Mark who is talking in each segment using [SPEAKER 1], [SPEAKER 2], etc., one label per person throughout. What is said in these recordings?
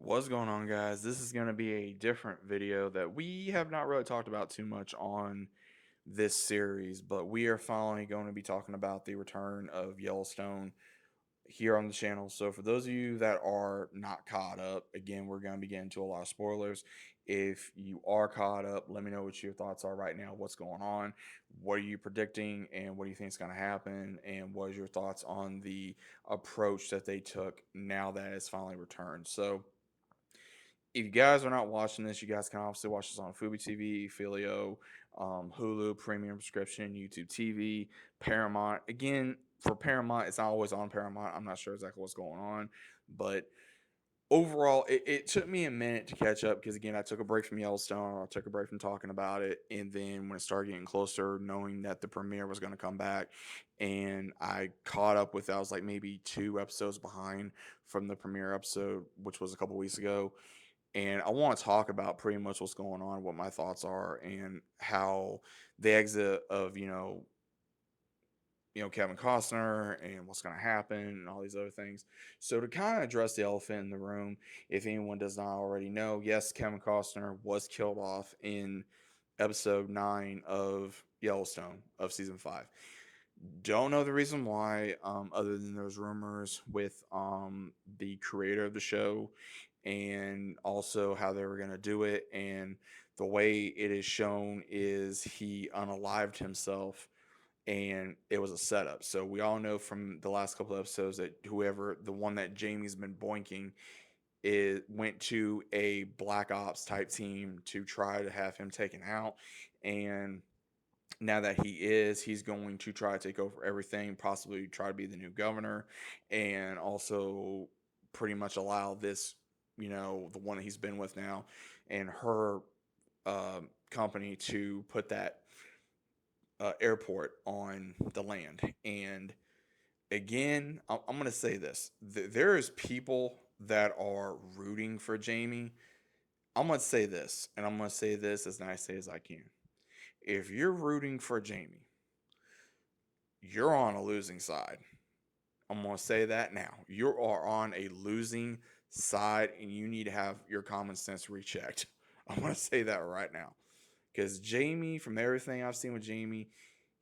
[SPEAKER 1] What's going on, guys? This is going to be a different video that we have not really talked about too much on this series, but we are finally going to be talking about the return of Yellowstone here on the channel. So, for those of you that are not caught up, again, we're going to be getting into a lot of spoilers. If you are caught up, let me know what your thoughts are right now. What's going on? What are you predicting? And what do you think is going to happen? And what is your thoughts on the approach that they took now that it's finally returned? So, if you guys are not watching this, you guys can obviously watch this on Fubi TV, Filio, Hulu, Premium Subscription, YouTube TV, Paramount. Again, for Paramount, it's not always on Paramount. I'm not sure exactly what's going on, but overall, it took me a minute to catch up because again, I took a break from Yellowstone. I took a break from talking about it, and then when it started getting closer, knowing that the premiere was going to come back, and I caught up with, I was like maybe 2 episodes behind from the premiere episode, which was a couple weeks ago, and I want to talk about pretty much what's going on, what my thoughts are, and how the exit of Kevin Costner and what's going to happen and all these other things. So to kind of address the elephant in the room, if anyone does not already know, yes, Kevin Costner was killed off in episode 9 of Yellowstone of season 5. Don't know the reason why, other than those rumors with the creator of the show and also how they were going to do it. And the way it is shown is he unalived himself and it was a setup. So we all know from the last couple of episodes that whoever, the one that Jamie's been boinking, it went to a black ops type team to try to have him taken out. And now that he's going to try to take over everything, possibly try to be the new governor, and also pretty much allow this, the one that he's been with now, and her company to put that airport on the land. And again, I'm going to say this: there is people that are rooting for Jamie. I'm going to say this, and I'm going to say this as nicely as I can. If you're rooting for Jamie, you're on a losing side. I'm going to say that now. You are on a losing side and you need to have your common sense rechecked. I'm going to say that right now. Because Jamie, from everything I've seen with Jamie,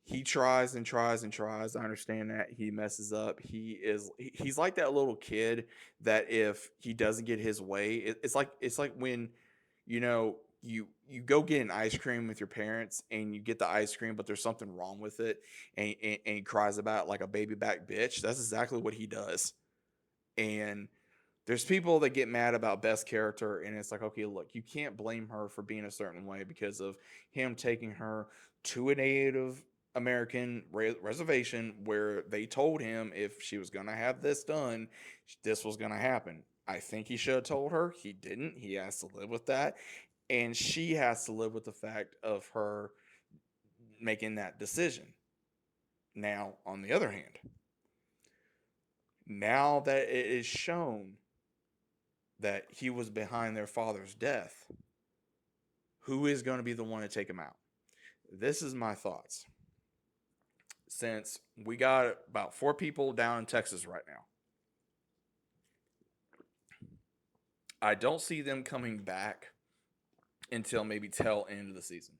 [SPEAKER 1] he tries and tries and tries. I understand that he messes up. He's like that little kid that if he doesn't get his way, it's like when you go get an ice cream with your parents and you get the ice cream, but there's something wrong with it, and he cries about it like a baby back bitch. That's exactly what he does. And there's people that get mad about best character, and it's like, okay, look, you can't blame her for being a certain way because of him taking her to a Native American reservation where they told him if she was going to have this done, this was going to happen. I think he should have told her. He didn't. He has to live with that. And she has to live with the fact of her making that decision. Now, on the other hand, now that it is shown that he was behind their father's death, who is going to be the one to take him out? This is my thoughts. Since we got about 4 people down in Texas right now, I don't see them coming back until maybe tail end of the season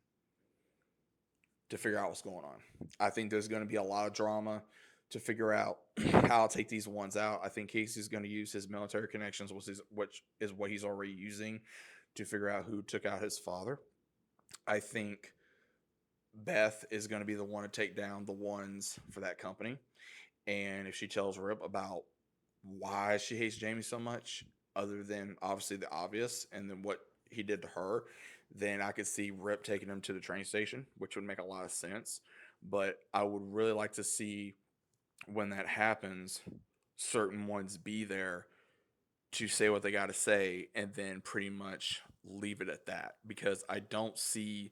[SPEAKER 1] to figure out what's going on. I think there's going to be a lot of drama to figure out how to take these ones out. I think Casey's going to use his military connections, which is what he's already using to figure out who took out his father. I think Beth is going to be the one to take down the ones for that company. And if she tells Rip about why she hates Jamie so much, other than obviously the obvious, and then what he did to her, then I could see Rip taking him to the train station, which would make a lot of sense. But I would really like to see when that happens, certain ones be there to say what they got to say and then pretty much leave it at that because I don't see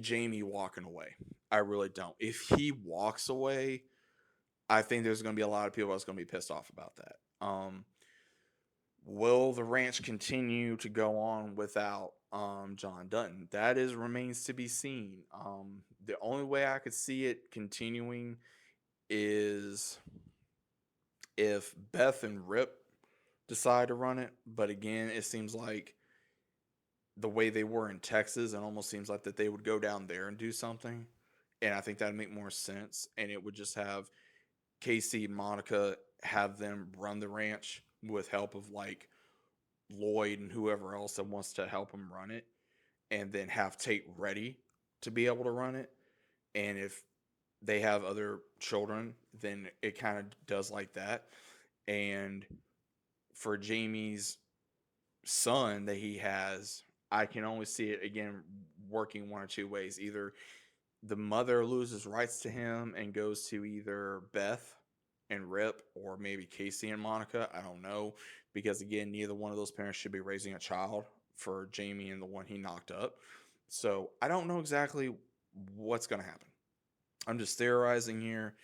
[SPEAKER 1] Jamie walking away. I really don't. If he walks away, I think there's going to be a lot of people that's going to be pissed off about that. Will the ranch continue to go on without John Dutton? That is remains to be seen. The only way I could see it continuing is if Beth and Rip decide to run it. But again, it seems like the way they were in Texas, it almost seems like that they would go down there and do something. And I think that'd make more sense. And it would just have Casey and Monica have them run the ranch with help of like Lloyd and whoever else that wants to help them run it, and then have Tate ready to be able to run it. And if they have other children, then it kind of does like that. And for Jamie's son that he has, I can only see it again working one or two ways. Either the mother loses rights to him and goes to either Beth and Rip or maybe Casey and Monica. I don't know. Because again, neither one of those parents should be raising a child for Jamie and the one he knocked up. So I don't know exactly what's going to happen. I'm just theorizing here.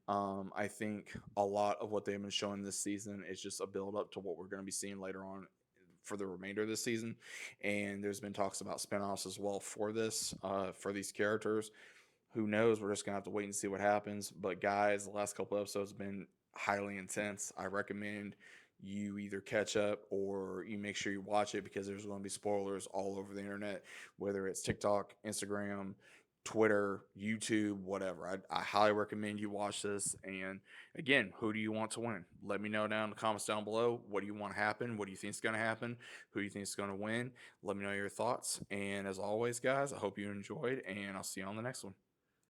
[SPEAKER 1] I think a lot of what they've been showing this season is just a build up to what we're going to be seeing later on for the remainder of this season. And there's been talks about spinoffs as well for this, for these characters. Who knows? We're just gonna have to wait and see what happens. But guys, the last couple episodes have been highly intense. I recommend you either catch up or you make sure you watch it because there's going to be spoilers all over the internet, whether it's TikTok, Instagram, Twitter, YouTube, whatever. I highly recommend you watch this. And again, who do you want to win? Let me know down in the comments down below. What do you want to happen? What do you think is going to happen? Who do you think is going to win? Let me know your thoughts. And as always, guys, I hope you enjoyed, and I'll see you on the next one.